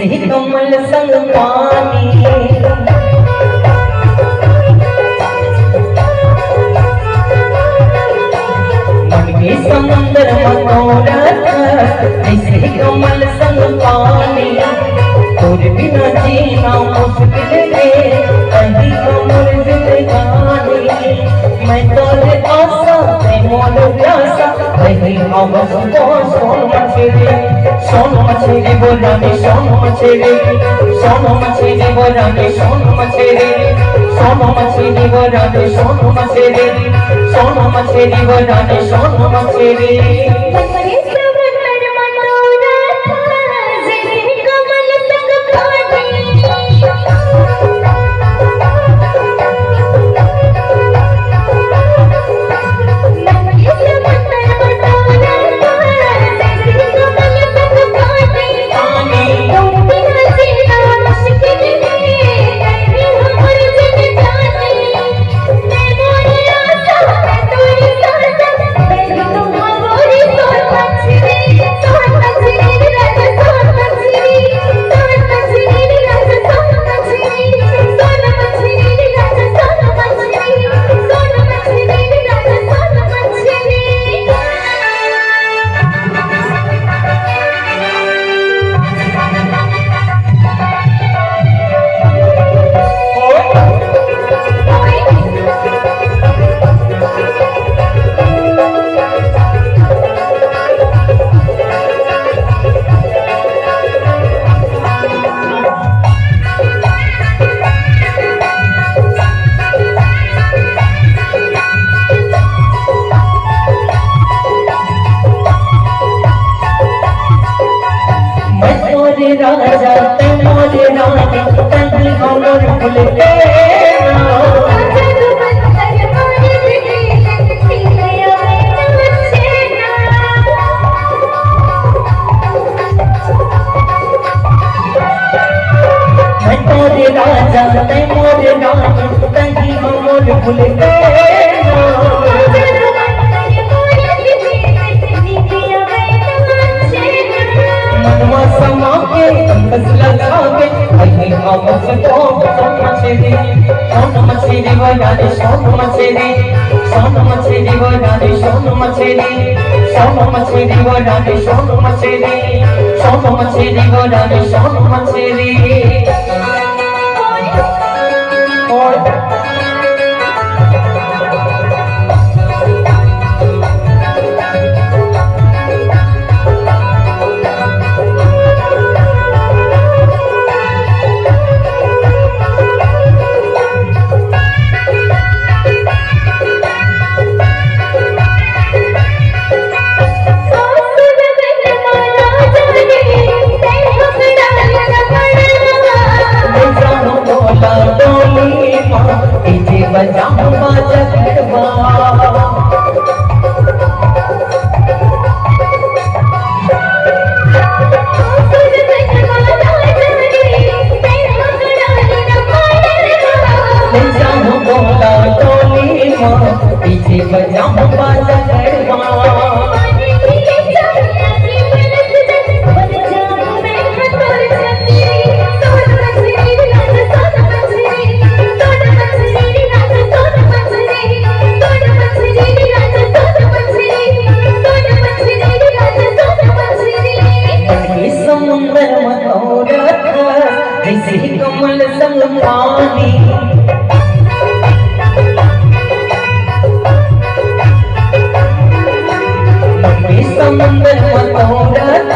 जैसे कमल संग पानी मन के समुंदर मनोरथ जैसे कमल संग पानी तोरे बिना जीना मुश्किल है कहीं कमल जिंदगानी मैं तोरे आशा मैं मोर प्यासा कहीं आवाज को सोन मछली बोलाने सोन मछली बोलाने सोन मछली बोलाने सोन मछली बोलाने सोन मछली राजा मोरे रानी तनी हमर भूल मोरे राजा मोरे रानी तनी हमर भूल मनवा समा के बस लगा के अही आवाज को सोन मछली बोलाने सोन मछली बोलाने सोन मछली बोलाने सोन मछली पीछे बजाऊं बाजा गरबा समुंदर मनोरथ जैसे कमल संग पानी समुंदर मनोरथ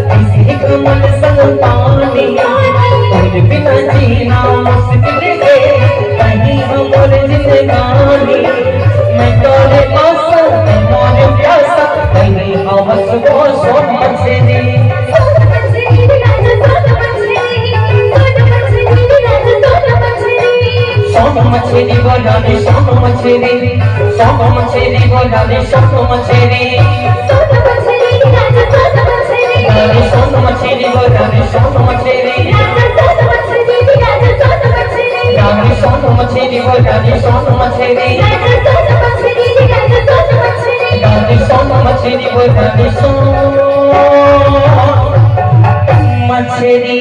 जैसे कमल संग पानी तोरे बिना जीना मुश्किल है कहीं हमर जिंदगानी मैं तोरे आशा मैं मोर प्यासा कहीं आवाज को सोन मछली बोलाने सोन मछली बोलाने सोन मछली सोन मछली बोलाने सोन मछली सोन मछली बोलाने सोन मछली सोन मछली बोलाने सोन মাছেরি